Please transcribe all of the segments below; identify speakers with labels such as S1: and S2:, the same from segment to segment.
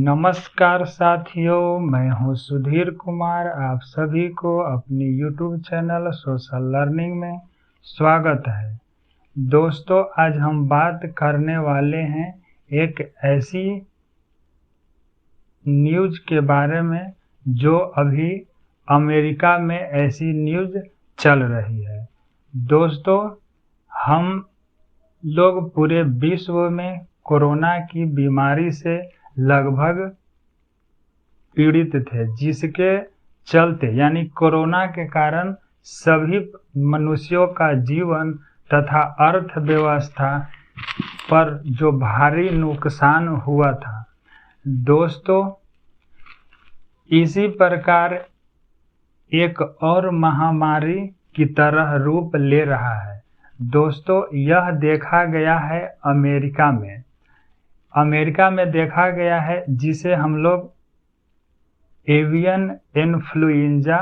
S1: नमस्कार साथियों, मैं हूं सुधीर कुमार। आप सभी को अपनी YouTube चैनल सोशल लर्निंग में स्वागत है। दोस्तों, आज हम बात करने वाले हैं एक ऐसी न्यूज़ के बारे में जो अभी अमेरिका में ऐसी न्यूज़ चल रही है। दोस्तों, हम लोग पूरे विश्व में कोरोना की बीमारी से लगभग पीड़ित थे, जिसके चलते यानी कोरोना के कारण सभी मनुष्यों का जीवन तथा अर्थव्यवस्था पर जो भारी नुकसान हुआ था। दोस्तों, इसी प्रकार एक और महामारी की तरह रूप ले रहा है। दोस्तों, यह देखा गया है अमेरिका में देखा गया है, जिसे हम लोग एवियन इन्फ्लुएंजा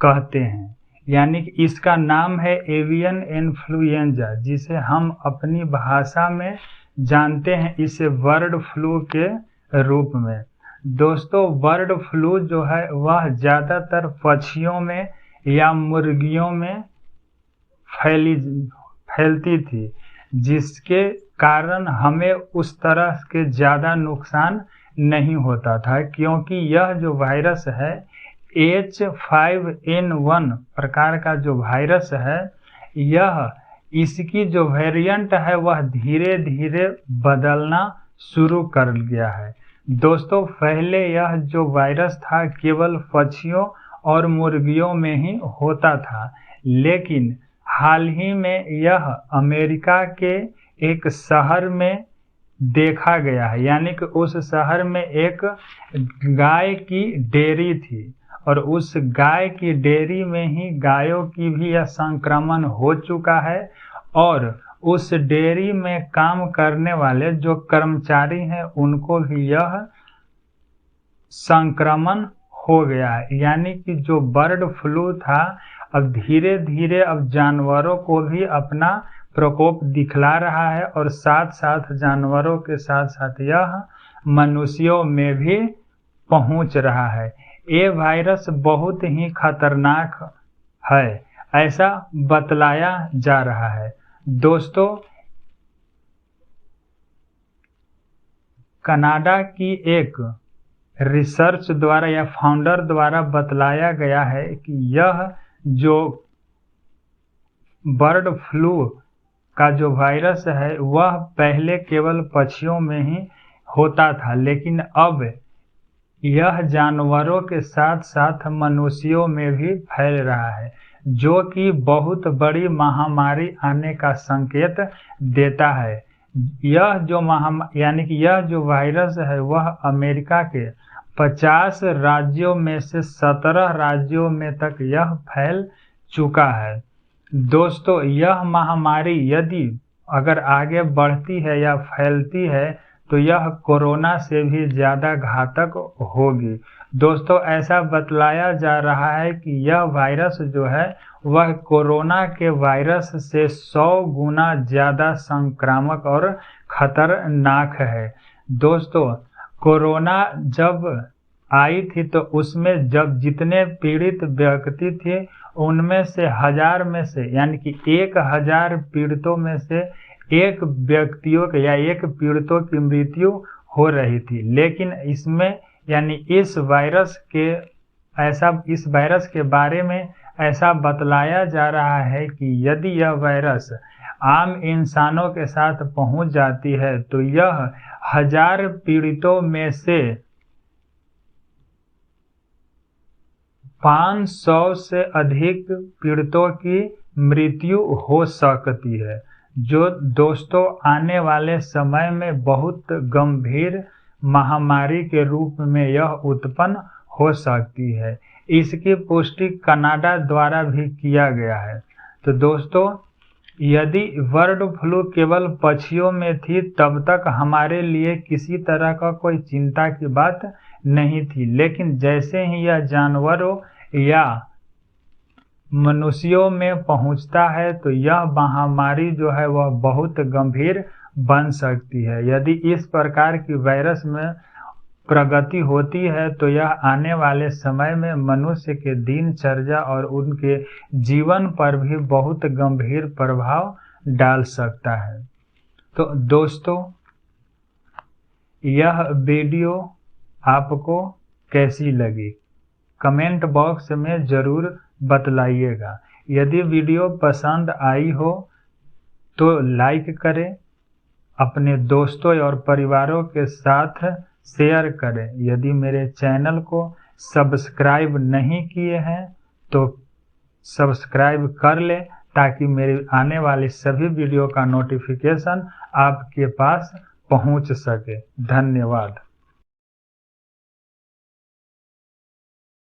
S1: कहते हैं। यानी कि इसका नाम है एवियन इन्फ्लुएंजा, जिसे हम अपनी भाषा में जानते हैं इसे बर्ड फ्लू के रूप में। दोस्तों, बर्ड फ्लू जो है वह ज़्यादातर पक्षियों में या मुर्गियों में फैलती थी, जिसके कारण हमें उस तरह के ज़्यादा नुकसान नहीं होता था, क्योंकि यह जो वायरस है H5N1 प्रकार का जो वायरस है, इसकी जो वेरिएंट है वह धीरे धीरे बदलना शुरू कर गया है। दोस्तों, पहले यह जो वायरस था केवल पक्षियों और मुर्गियों में ही होता था, लेकिन हाल ही में यह अमेरिका के एक शहर में देखा गया है। यानी कि उस शहर में एक गाय की डेयरी थी और उस गाय की डेयरी में ही गायों की भी यह संक्रमण हो चुका है और उस डेयरी में काम करने वाले जो कर्मचारी हैं उनको भी यह संक्रमण हो गया है। यानी कि जो बर्ड फ्लू था अब धीरे धीरे अब जानवरों को भी अपना प्रकोप दिखला रहा है और साथ साथ जानवरों के साथ साथ यह मनुष्यों में भी पहुंच रहा है। ये वायरस बहुत ही खतरनाक है, ऐसा बतलाया जा रहा है। दोस्तों, कनाडा की एक रिसर्च द्वारा या फाउंडर द्वारा बतलाया गया है कि यह जो बर्ड फ्लू का जो वायरस है वह पहले केवल पक्षियों में ही होता था, लेकिन अब यह जानवरों के साथ साथ मनुष्यों में भी फैल रहा है, जो कि बहुत बड़ी महामारी आने का संकेत देता है। यह जो यह जो वायरस है वह अमेरिका के 50 राज्यों में से 17 राज्यों में तक यह फैल चुका है। दोस्तों, यह महामारी यदि अगर आगे बढ़ती है या फैलती है तो यह कोरोना से भी ज़्यादा घातक होगी। दोस्तों, ऐसा बतलाया जा रहा है कि यह वायरस जो है वह कोरोना के वायरस से 100 गुना ज़्यादा संक्रामक और खतरनाक है। दोस्तों, कोरोना जब आई थी तो उसमें जब जितने पीड़ित व्यक्ति थे उनमें से 1000 में से यानी कि 1000 पीड़ितों में से एक व्यक्तियों के या एक पीड़ितों की मृत्यु हो रही थी। लेकिन इसमें यानी इस वायरस के बारे में ऐसा बतलाया जा रहा है कि यदि यह वायरस आम इंसानों के साथ पहुंच जाती है तो यह 1000 पीड़ितों में से 500 से अधिक पीड़ितों की मृत्यु हो सकती है, जो दोस्तों आने वाले समय में बहुत गंभीर महामारी के रूप में यह उत्पन्न हो सकती है। इसकी पुष्टि कनाडा द्वारा भी किया गया है। तो दोस्तों, यदि बर्ड फ्लू केवल पक्षियों में थी तब तक हमारे लिए किसी तरह का कोई चिंता की बात नहीं थी, लेकिन जैसे ही यह जानवरों या मनुष्यों में पहुंचता है तो यह महामारी जो है वह बहुत गंभीर बन सकती है। यदि इस प्रकार की वायरस में प्रगति होती है तो यह आने वाले समय में मनुष्य के दिनचर्या और उनके जीवन पर भी बहुत गंभीर प्रभाव डाल सकता है। तो दोस्तों, यह वीडियो आपको कैसी लगी कमेंट बॉक्स में ज़रूर बतलाइएगा। यदि वीडियो पसंद आई हो तो लाइक करें, अपने दोस्तों और परिवारों के साथ शेयर करें। यदि मेरे चैनल को सब्सक्राइब नहीं किए हैं तो सब्सक्राइब कर लें ताकि मेरे आने वाली सभी वीडियो का नोटिफिकेशन आपके पास पहुंच सके। धन्यवाद।